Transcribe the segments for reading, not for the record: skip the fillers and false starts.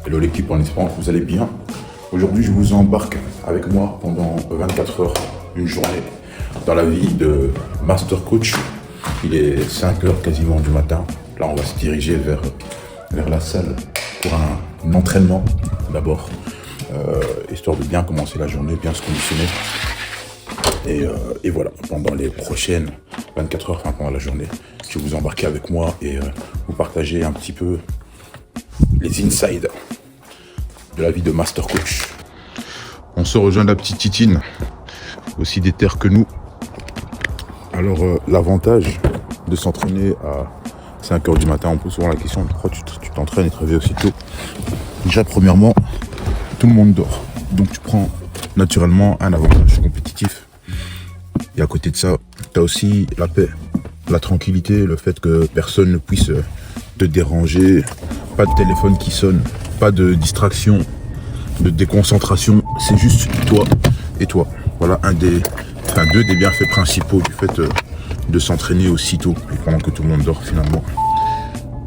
Hello l'équipe, en espérant que vous allez bien. Aujourd'hui, je vous embarque avec moi pendant 24 heures, une journée, dans la vie de Master Coach. Il est 5 heures quasiment du matin. Là, on va se diriger vers la salle pour un entraînement d'abord, histoire de bien commencer la journée, bien se conditionner. Et voilà, pendant les prochaines 24 heures, enfin pendant la journée, je vais vous embarquer avec moi et vous partager un petit peu les insides de la vie de Master Coach. On se rejoint la petite Titine, aussi déter que nous. Alors l'avantage de s'entraîner à 5 heures du matin, on pose souvent la question pourquoi tu t'entraînes et te réveilles aussi tôt. Déjà premièrement, tout le monde dort, donc tu prends naturellement un avantage compétitif. Et à côté de ça, tu as aussi la paix, la tranquillité, le fait que personne ne puisse te déranger, pas de téléphone qui sonne, pas de distraction, de déconcentration, c'est juste toi et toi. Voilà deux des bienfaits principaux du fait de s'entraîner aussitôt et pendant que tout le monde dort finalement.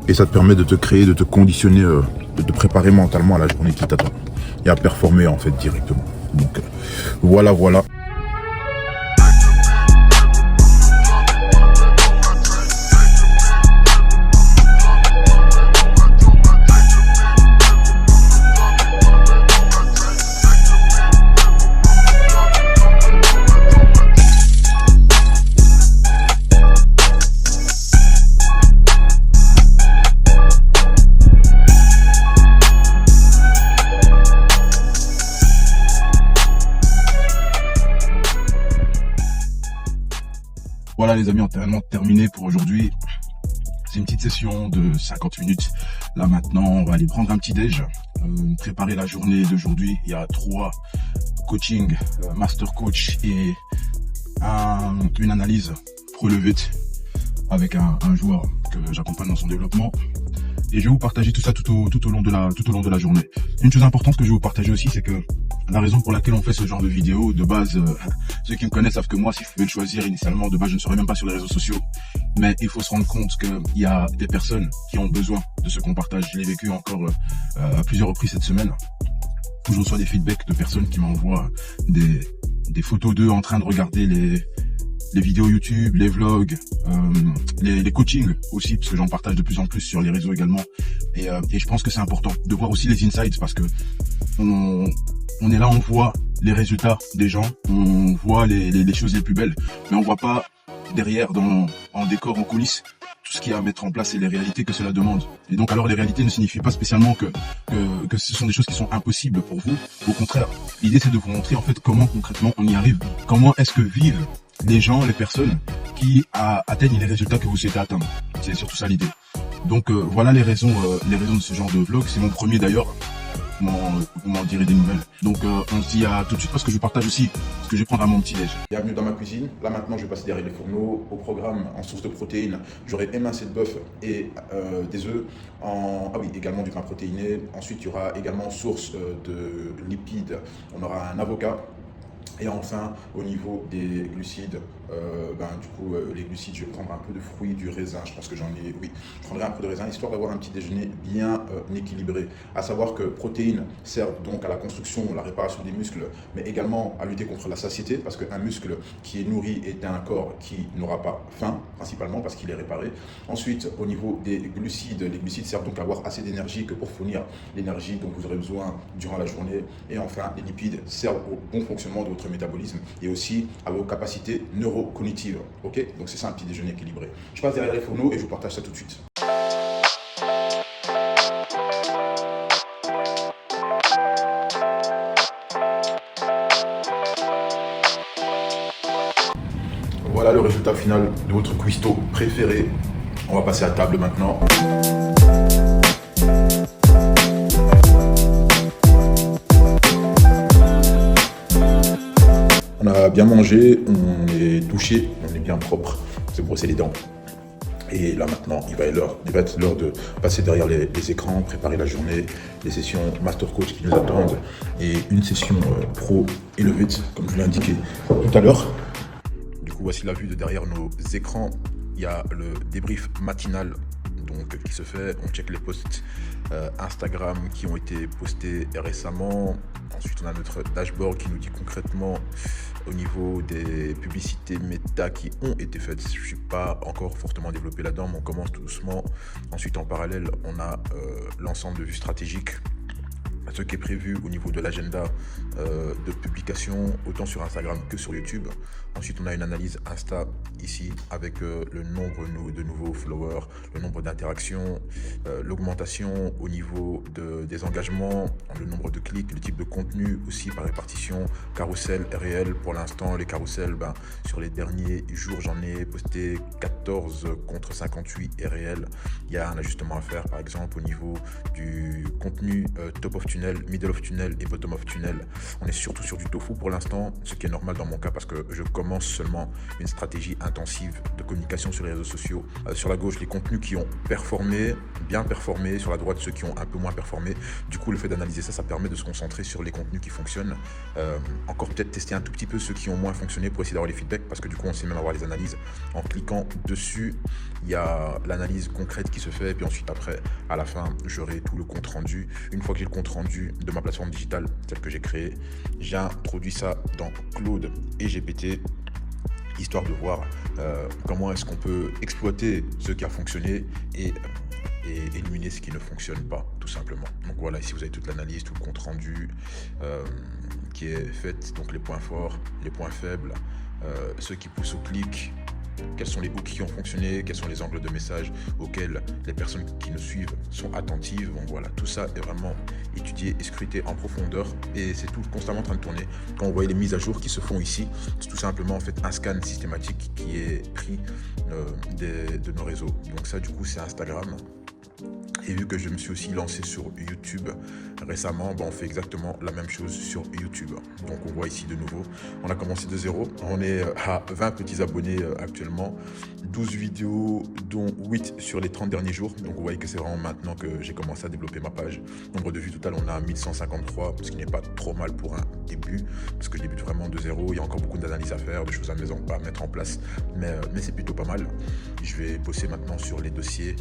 Et ça te permet de te créer, de te conditionner, de te préparer mentalement à la journée qui t'attend et à performer en fait directement. Donc voilà. Voilà les amis, entraînement terminé pour aujourd'hui. C'est une petite session de 50 minutes. Là maintenant, on va aller prendre un petit déj, préparer la journée d'aujourd'hui. Il y a 3 coachings, master coach et une analyse relevée avec un joueur que j'accompagne dans son développement. Et je vais vous partager tout ça tout au long de la journée. Une chose importante que je vais vous partager aussi, c'est que la raison pour laquelle on fait ce genre de vidéo, de base, ceux qui me connaissent savent que moi, si je pouvais le choisir initialement, de base, je ne serais même pas sur les réseaux sociaux. Mais il faut se rendre compte qu'il y a des personnes qui ont besoin de ce qu'on partage. Je l'ai vécu encore à plusieurs reprises cette semaine, où je reçois des feedbacks de personnes qui m'envoient des photos d'eux en train de regarder les vidéos YouTube, les vlogs, les coachings aussi, parce que j'en partage de plus en plus sur les réseaux également. Et je pense que c'est important de voir aussi les insights, parce que on est là, on voit les résultats des gens, on voit les choses les plus belles, mais on voit pas derrière, en décor, en coulisses, tout ce qu'il y a à mettre en place et les réalités que cela demande. Et donc alors les réalités ne signifient pas spécialement que ce sont des choses qui sont impossibles pour vous. Au contraire, l'idée c'est de vous montrer en fait comment concrètement on y arrive. Comment est-ce que vivent les gens, les personnes qui atteignent les résultats que vous souhaitez atteindre. C'est surtout ça l'idée. Donc voilà les raisons de ce genre de vlog. C'est mon premier d'ailleurs. Vous m'en direz des nouvelles. Donc on se dit à tout de suite parce que je partage aussi ce que je vais prendre à mon petit déj. Bienvenue dans ma cuisine. Là maintenant je vais passer derrière les fourneaux. Au programme en source de protéines, j'aurai émincé de bœuf et des œufs. Également du pain protéiné. Ensuite il y aura également source de lipides. On aura un avocat. Et enfin, au niveau des glucides, les glucides, je vais prendre un peu de fruits, du raisin. Je pense que je prendrai un peu de raisin, histoire d'avoir un petit déjeuner bien équilibré. À savoir que protéines servent donc à la construction, la réparation des muscles, mais également à lutter contre la satiété, parce qu'un muscle qui est nourri est un corps qui n'aura pas faim, principalement parce qu'il est réparé. Ensuite, au niveau des glucides, les glucides servent donc à avoir assez d'énergie que pour fournir l'énergie dont vous aurez besoin durant la journée. Et enfin, les lipides servent au bon fonctionnement de votre métabolisme et aussi à vos capacités neurocognitives. Ok, donc c'est ça un petit déjeuner équilibré. Je passe derrière les fourneaux et je vous partage ça tout de suite. Voilà le résultat final de votre cuistot préféré. On va passer à table maintenant. On a bien mangé, on est douché, on est bien propre, on s'est brossé les dents. Et là maintenant, il va être l'heure de passer derrière les écrans, préparer la journée, les sessions Master Coach qui nous attendent et une session Pro Elevate, comme je l'ai indiqué tout à l'heure. Du coup, voici la vue de derrière nos écrans. Il y a le débrief matinal donc qui se fait. On check les posts Instagram qui ont été postés récemment. Ensuite, on a notre dashboard qui nous dit concrètement au niveau des publicités méta qui ont été faites. Je ne suis pas encore fortement développé là-dedans, mais on commence tout doucement. Ensuite, en parallèle, on a l'ensemble de vues stratégiques, ce qui est prévu au niveau de l'agenda de publication, autant sur Instagram que sur YouTube. Ensuite, on a une analyse Insta ici avec le nombre de nouveaux followers, le nombre d'interactions, l'augmentation au niveau des engagements, le nombre de clics, le type de contenu aussi par répartition, carrousel réel. Pour l'instant, les carousels, sur les derniers jours, j'en ai posté 14 contre 58 et réel. Il y a un ajustement à faire, par exemple, au niveau du contenu top of tunnel, middle of tunnel et bottom of tunnel. On est surtout sur du tofu pour l'instant, ce qui est normal dans mon cas parce que je commence seulement une stratégie intensive de communication sur les réseaux sociaux. Sur la gauche, les contenus qui ont performé, bien performé. Sur la droite, ceux qui ont un peu moins performé. Du coup, le fait d'analyser ça, ça permet de se concentrer sur les contenus qui fonctionnent. Encore peut-être tester un tout petit peu ceux qui ont moins fonctionné pour essayer d'avoir les feedbacks parce que du coup, on sait même avoir les analyses. En cliquant dessus, il y a l'analyse concrète qui se fait. Et puis ensuite, après, à la fin, j'aurai tout le compte rendu. Une fois que j'ai le compte rendu de ma plateforme digitale, celle que j'ai créée, j'introduis ça dans Claude et GPT, histoire de voir comment est-ce qu'on peut exploiter ce qui a fonctionné et éliminer ce qui ne fonctionne pas, tout simplement. Donc voilà, ici vous avez toute l'analyse, tout le compte rendu qui est fait, donc les points forts, les points faibles, ceux qui poussent au clic, quels sont les hooks qui ont fonctionné, quels sont les angles de message auxquels les personnes qui nous suivent sont attentives. Donc voilà, tout ça est vraiment étudié et scruté en profondeur et c'est tout constamment en train de tourner. Quand vous voyez les mises à jour qui se font ici, c'est tout simplement en fait un scan systématique qui est pris de nos réseaux. Donc ça, du coup, c'est Instagram. Et vu que je me suis aussi lancé sur YouTube récemment, on fait exactement la même chose sur YouTube. Donc on voit ici de nouveau, on a commencé de zéro. On est à 20 petits abonnés actuellement, 12 vidéos dont 8 sur les 30 derniers jours. Donc vous voyez que c'est vraiment maintenant que j'ai commencé à développer ma page. Nombre de vues total, on a 1153, ce qui n'est pas trop mal pour un début, parce que je débute vraiment de zéro. Il y a encore beaucoup d'analyses à faire, de choses à mettre en place, mais c'est plutôt pas mal. Je vais bosser maintenant sur les dossiers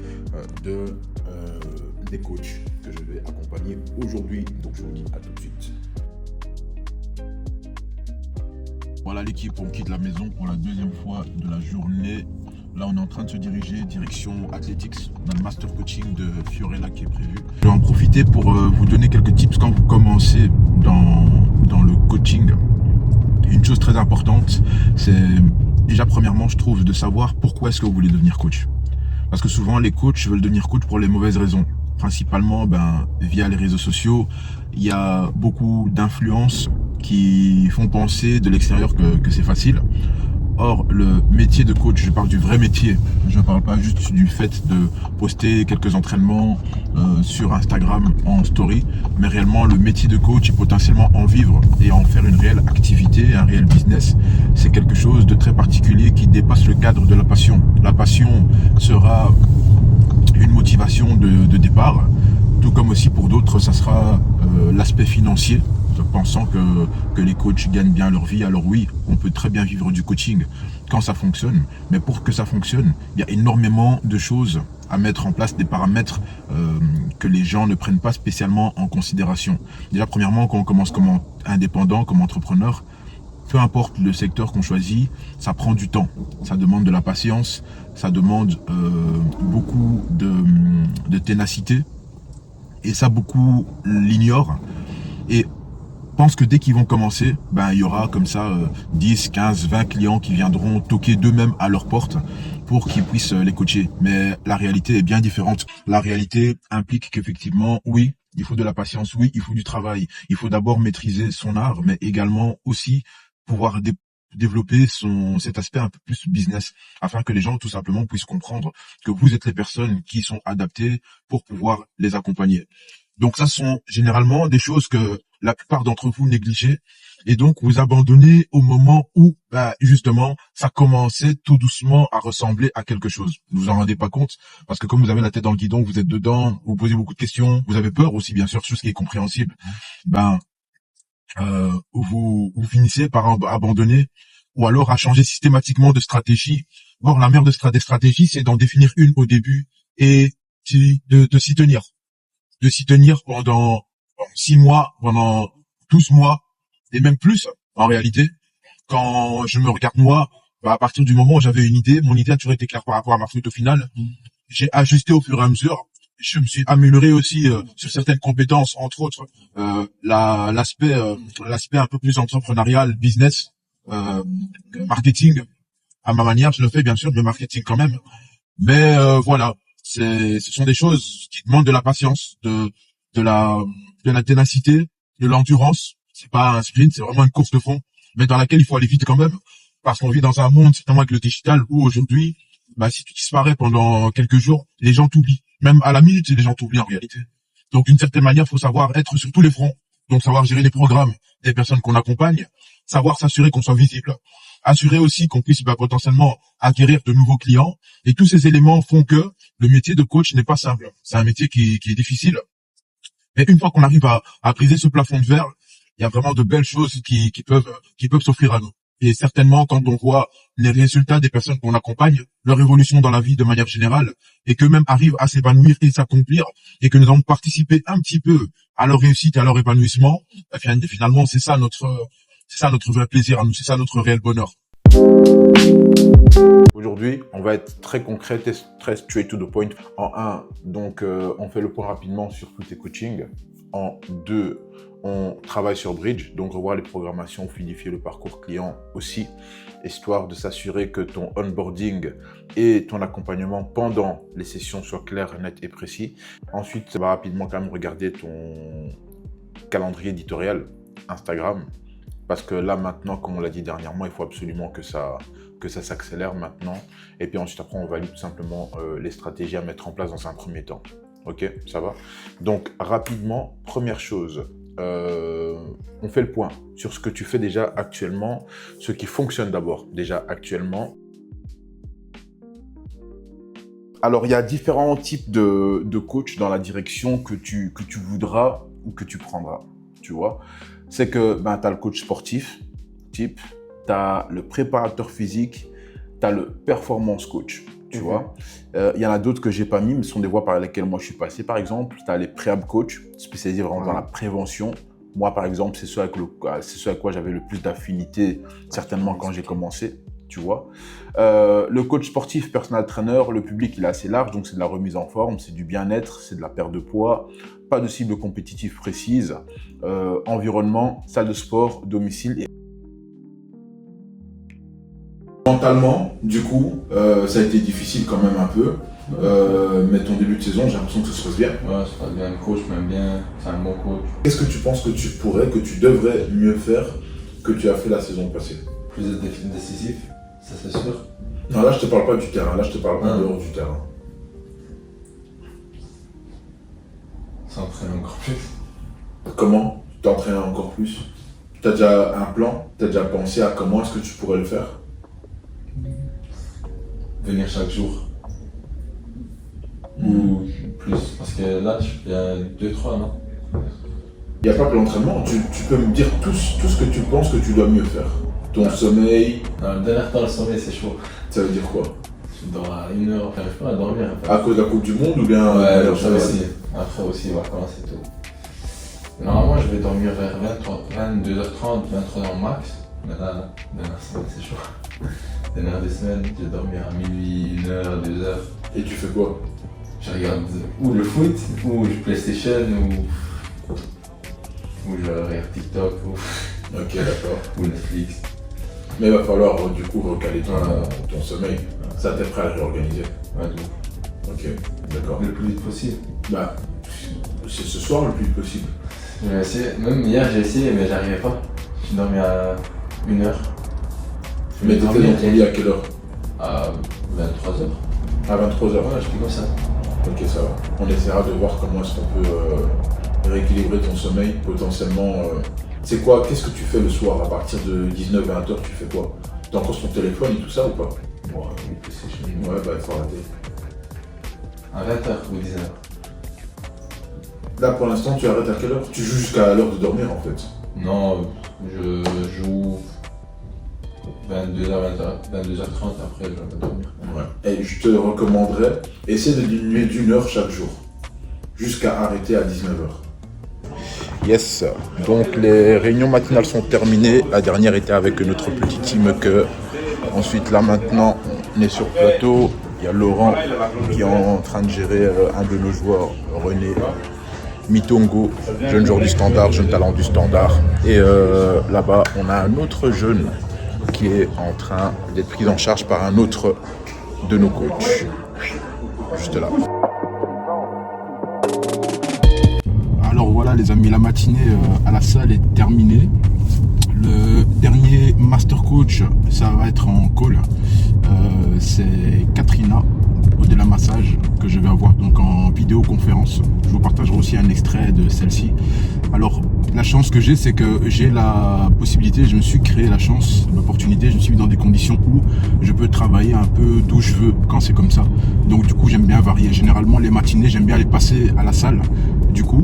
des coachs que je vais accompagner aujourd'hui. Donc je vous dis à tout de suite. Voilà l'équipe, on quitte la maison pour la deuxième fois de la journée. Là, on est en train de se diriger direction Athletics. On a le master coaching de Fiorella qui est prévu. Je vais en profiter pour vous donner quelques tips quand vous commencez dans le coaching. Une chose très importante, c'est déjà premièrement, je trouve, de savoir pourquoi est-ce que vous voulez devenir coach. Parce que souvent, les coachs veulent devenir coach pour les mauvaises raisons. Principalement, via les réseaux sociaux, il y a beaucoup d'influences qui font penser de l'extérieur que c'est facile. Or, le métier de coach, je parle du vrai métier. Je ne parle pas juste du fait de poster quelques entraînements sur Instagram en story, mais réellement le métier de coach et potentiellement en vivre et en faire une réelle activité, un réel business, c'est quelque chose de très particulier qui dépasse le cadre de la passion. La passion sera une motivation de départ, tout comme aussi pour d'autres, ça sera l'aspect financier. Pensant que les coachs gagnent bien leur vie, alors oui, on peut très bien vivre du coaching quand ça fonctionne, mais pour que ça fonctionne, il y a énormément de choses à mettre en place, des paramètres que les gens ne prennent pas spécialement en considération. Déjà, premièrement, quand on commence comme indépendant, comme entrepreneur, peu importe le secteur qu'on choisit, ça prend du temps, ça demande de la patience, ça demande beaucoup de ténacité, et ça, beaucoup l'ignorent. Et je pense que dès qu'ils vont commencer, il y aura comme ça 10, 15, 20 clients qui viendront toquer d'eux-mêmes à leur porte pour qu'ils puissent les coacher. Mais la réalité est bien différente. La réalité implique qu'effectivement, oui, il faut de la patience, oui, il faut du travail. Il faut d'abord maîtriser son art, mais également aussi pouvoir développer cet aspect un peu plus business, afin que les gens tout simplement puissent comprendre que vous êtes les personnes qui sont adaptées pour pouvoir les accompagner. Donc ça sont généralement des choses que la plupart d'entre vous négligez et donc vous abandonnez au moment où justement ça commençait tout doucement à ressembler à quelque chose. Vous vous en rendez pas compte parce que comme vous avez la tête dans le guidon, vous êtes dedans, vous posez beaucoup de questions, vous avez peur aussi bien sûr, chose qui est compréhensible. Vous finissez par abandonner ou alors à changer systématiquement de stratégie. Or la meilleure des stratégies, c'est d'en définir une au début et de s'y tenir. De s'y tenir pendant 6 mois, pendant 12 mois, et même plus, en réalité. Quand je me regarde moi, à partir du moment où j'avais une idée, mon idée a toujours été claire par rapport à ma fruit au final. J'ai ajusté au fur et à mesure. Je me suis amélioré aussi sur certaines compétences, entre autres l'aspect un peu plus entrepreneurial, business, marketing. À ma manière, je le fais bien sûr, mais marketing quand même. Mais voilà, ce sont des choses qui demandent de la patience, de la ténacité, de l'endurance. C'est pas un sprint, c'est vraiment une course de fond, mais dans laquelle il faut aller vite quand même, parce qu'on vit dans un monde, certainement avec le digital, où aujourd'hui, si tu disparais pendant quelques jours, les gens t'oublient. Même à la minute, les gens t'oublient en réalité. Donc d'une certaine manière, il faut savoir être sur tous les fronts, donc savoir gérer les programmes des personnes qu'on accompagne, savoir s'assurer qu'on soit visible, assurer aussi qu'on puisse potentiellement acquérir de nouveaux clients. Et tous ces éléments font que le métier de coach n'est pas simple. C'est un métier qui est difficile. Mais une fois qu'on arrive à briser ce plafond de verre, il y a vraiment de belles choses qui peuvent s'offrir à nous. Et certainement, quand on voit les résultats des personnes qu'on accompagne, leur évolution dans la vie de manière générale, et qu'eux-mêmes arrivent à s'épanouir et s'accomplir, et que nous avons participé un petit peu à leur réussite et à leur épanouissement, finalement, c'est ça notre vrai plaisir à nous, c'est ça notre réel bonheur. Aujourd'hui, on va être très concret, très straight to the point. En 1, donc on fait le point rapidement sur tous tes coachings. En 2, on travaille sur Bridge, donc revoir les programmations, fluidifier le parcours client aussi, histoire de s'assurer que ton onboarding et ton accompagnement pendant les sessions soient clairs, nets et précis. Ensuite, on va rapidement quand même regarder ton calendrier éditorial Instagram, parce que là maintenant, comme on l'a dit dernièrement, il faut absolument que ça s'accélère maintenant. Et puis ensuite, après, on valide tout simplement les stratégies à mettre en place dans un premier temps. Ok, ça va? Donc, rapidement, première chose, on fait le point sur ce que tu fais déjà actuellement, ce qui fonctionne d'abord déjà actuellement. Alors, il y a différents types de coach dans la direction que tu voudras ou que tu prendras, tu vois. C'est que tu as le coach sportif, type, tu as le préparateur physique, tu as le performance coach, tu vois. Il y en a d'autres que j'ai pas mis, mais ce sont des voies par lesquelles moi je suis passé. Par exemple, tu as les préhab coach, spécialisés vraiment dans la prévention. Moi, par exemple, c'est ce à quoi j'avais le plus d'affinité, certainement quand j'ai commencé, tu vois. Le coach sportif, personal trainer, le public, il est assez large, donc c'est de la remise en forme, c'est du bien-être, c'est de la perte de poids, pas de cible compétitive précise, environnement, salle de sport, domicile. Mentalement, du coup, ça a été difficile quand même un peu. Mais ton début de saison, j'ai l'impression que ça se passe bien. Ouais, ça se passe bien. Le coach m'aime bien, c'est un bon coach. Qu'est-ce que tu penses que tu devrais mieux faire que tu as fait la saison passée? Plus décisif, ça c'est sûr. Non, là je te parle pas du terrain, là je te parle en dehors du terrain. S'entraîner encore plus. Comment t'entraîner encore plus? T'as déjà un plan? T'as déjà pensé à comment est-ce que tu pourrais le faire? Venir chaque jour. Ou plus. Parce que là, il y a 2-3, non? Il n'y a pas que l'entraînement, tu peux me dire tout ce que tu penses que tu dois mieux faire. Ton sommeil. Non, le dernier temps, le sommeil, c'est chaud. Ça veut dire quoi? Je dors à 1 heure, enfin, je peux pas dormir. À cause de la Coupe du Monde ou bien? Ouais, ça aussi. Après aussi, vacances et tout. Normalement, je vais dormir vers 22h30, 23h max. Mais là, dernière semaine, c'est chaud. Dernière des semaines, je vais dormir à minuit, 1h, 2h. Et tu fais quoi? Je regarde ou le foot, ou le PlayStation, ou je regarde TikTok, Ok, d'accord. ou Netflix. Mais il va falloir du coup recaler ton sommeil. Ça t'es prêt à le réorganiser? Ouais, tout. Ok, d'accord. Le plus vite possible. Bah, c'est ce soir le plus vite possible. Je vais essayer. Même hier, j'ai essayé, mais j'arrivais pas. J'ai dormi à 1h. Mais t'étais dans ton lit à quelle heure? À 23h. À 23h. Ouais, j'étais comme ça. Ok, ça va. On essaiera de voir comment est-ce qu'on peut rééquilibrer ton sommeil, potentiellement. C'est quoi? Qu'est-ce que tu fais le soir? À partir de 19-20h, tu fais quoi? T'as encore sur ton téléphone et tout ça ou pas? Bon, oui, PlayStation. Ouais, bah il faut arrêter. À 20h ou 19h. Là, pour l'instant, tu arrêtes à quelle heure? Tu joues jusqu'à l'heure de dormir, en fait. Non, je joue 22h30, après je vais me dormir. Ouais. Et je te recommanderais, essaie de diminuer d'1 heure chaque jour, jusqu'à arrêter à 19h. Yes, donc les réunions matinales sont terminées. La dernière était avec notre petit team que. Ensuite, là maintenant, on est sur plateau. Il y a Laurent qui est en train de gérer un de nos joueurs, René Mitongo, jeune joueur du Standard, jeune talent du Standard. Et là-bas, on a un autre jeune qui est en train d'être pris en charge par un autre de nos coachs. Juste là. Alors voilà les amis, la matinée à la salle est terminée. Le dernier master coach, ça va être en call. C'est Katrina de la massage que je vais avoir donc en vidéoconférence. Je vous partagerai aussi un extrait de celle-ci. Alors la chance que j'ai, c'est que j'ai la possibilité, je me suis créé la chance, l'opportunité, je me suis mis dans des conditions où je peux travailler un peu d'où je veux quand c'est comme ça. Donc du coup j'aime bien varier. Généralement les matinées, j'aime bien les passer à la salle du coup.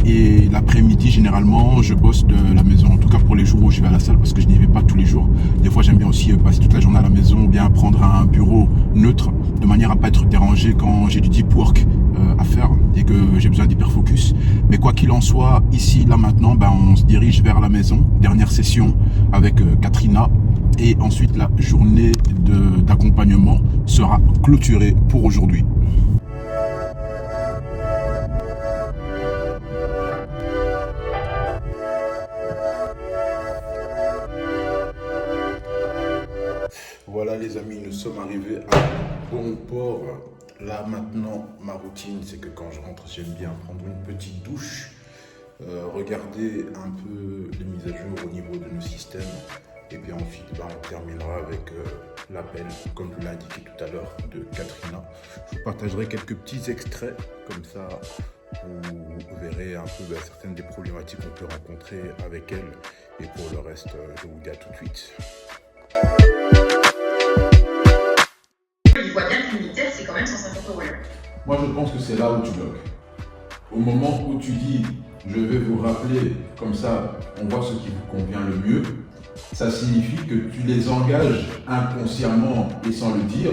Et l'après-midi, généralement, je bosse de la maison. En tout cas pour les jours où je vais à la salle, parce que je n'y vais pas tous les jours. Des fois, j'aime bien aussi passer toute la journée à la maison ou bien prendre un bureau neutre, de manière à ne pas être dérangé quand j'ai du deep work à faire et que j'ai besoin d'hyperfocus. Mais quoi qu'il en soit, ici, là maintenant, on se dirige vers la maison. Dernière session avec Katrina. Et ensuite, la journée d'accompagnement sera clôturée pour aujourd'hui. Voilà les amis, nous sommes arrivés à bon port. Là maintenant, ma routine, c'est que quand je rentre, j'aime bien prendre une petite douche, regarder un peu les mises à jour au niveau de nos systèmes. Et puis ensuite, on terminera avec l'appel, comme je l'ai indiqué tout à l'heure, de Katrina. Je vous partagerai quelques petits extraits, comme ça vous verrez un peu certaines des problématiques qu'on peut rencontrer avec elle. Et pour le reste, je vous dis à tout de suite. Il voit bien que l'unitaire, c'est quand même 150 €. Moi, je pense que c'est là où tu bloques. Au moment où tu dis, je vais vous rappeler, comme ça, on voit ce qui vous convient le mieux, ça signifie que tu les engages inconsciemment et sans le dire,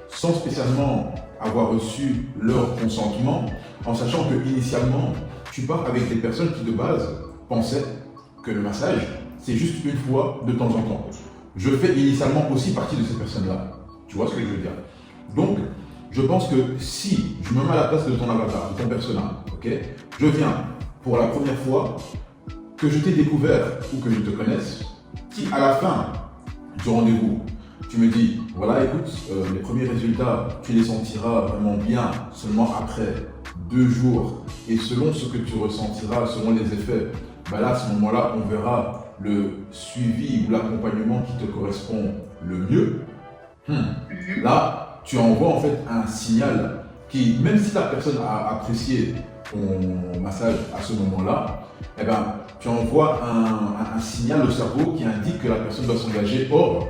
sans spécialement avoir reçu leur consentement, en sachant que initialement, tu pars avec des personnes qui de base pensaient que le massage, c'est juste une fois de temps en temps. Je fais initialement aussi partie de ces personnes-là. Tu vois ce que je veux dire? Donc, je pense que si je me mets à la place de ton avatar, de ton persona, ok, je viens pour la première fois, que je t'ai découvert ou que je te connaisse, si à la fin du rendez-vous, tu me dis, voilà, écoute, les premiers résultats, tu les sentiras vraiment bien seulement après 2 jours, et selon ce que tu ressentiras, selon les effets, là, à ce moment-là, on verra le suivi ou l'accompagnement qui te correspond le mieux. Là, tu envoies en fait un signal qui, même si la personne a apprécié ton massage à ce moment-là, tu envoies un signal au cerveau qui indique que la personne doit s'engager. Or,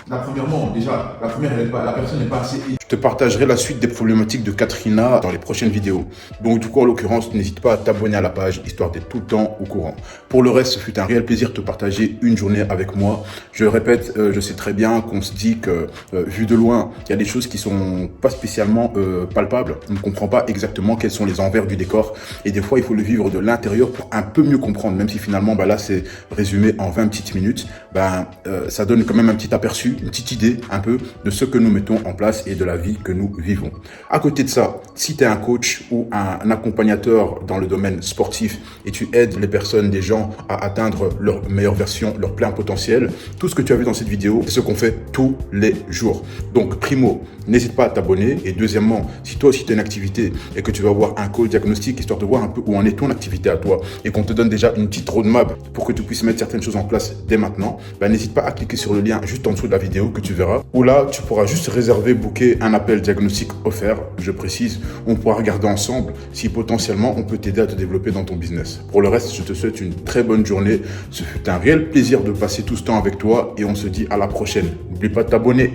premièrement, déjà, la personne n'est pas assez. Je te partagerai la suite des problématiques de Katrina dans les prochaines vidéos. Donc du coup, en l'occurrence, n'hésite pas à t'abonner à la page, histoire d'être tout le temps au courant. Pour le reste, ce fut un réel plaisir de te partager une journée avec moi. Je le répète, je sais très bien qu'on se dit que, vu de loin, il y a des choses qui sont pas spécialement palpables. On ne comprend pas exactement quels sont les envers du décor. Et des fois, il faut le vivre de l'intérieur pour un peu mieux comprendre. Même si finalement, là, c'est résumé en 20 petites minutes. Ça donne quand même un petit aperçu, une petite idée un peu de ce que nous mettons en place et de la vie que nous vivons. À côté de ça, si tu es un coach ou un accompagnateur dans le domaine sportif et tu aides les personnes, des gens à atteindre leur meilleure version, leur plein potentiel, tout ce que tu as vu dans cette vidéo, c'est ce qu'on fait tous les jours. Donc, primo, n'hésite pas à t'abonner. Et deuxièmement, si toi aussi tu as une activité et que tu vas avoir un call diagnostic, histoire de voir un peu où en est ton activité à toi et qu'on te donne déjà une petite roadmap pour que tu puisses mettre certaines choses en place dès maintenant, n'hésite pas à cliquer sur le lien juste en dessous de la vidéo que tu verras, où là, tu pourras juste réserver, booker un appel diagnostic offert. Je précise, on pourra regarder ensemble si potentiellement on peut t'aider à te développer dans ton business. Pour le reste, je te souhaite une très bonne journée. Ce fut un réel plaisir de passer tout ce temps avec toi et on se dit à la prochaine. N'oublie pas de t'abonner.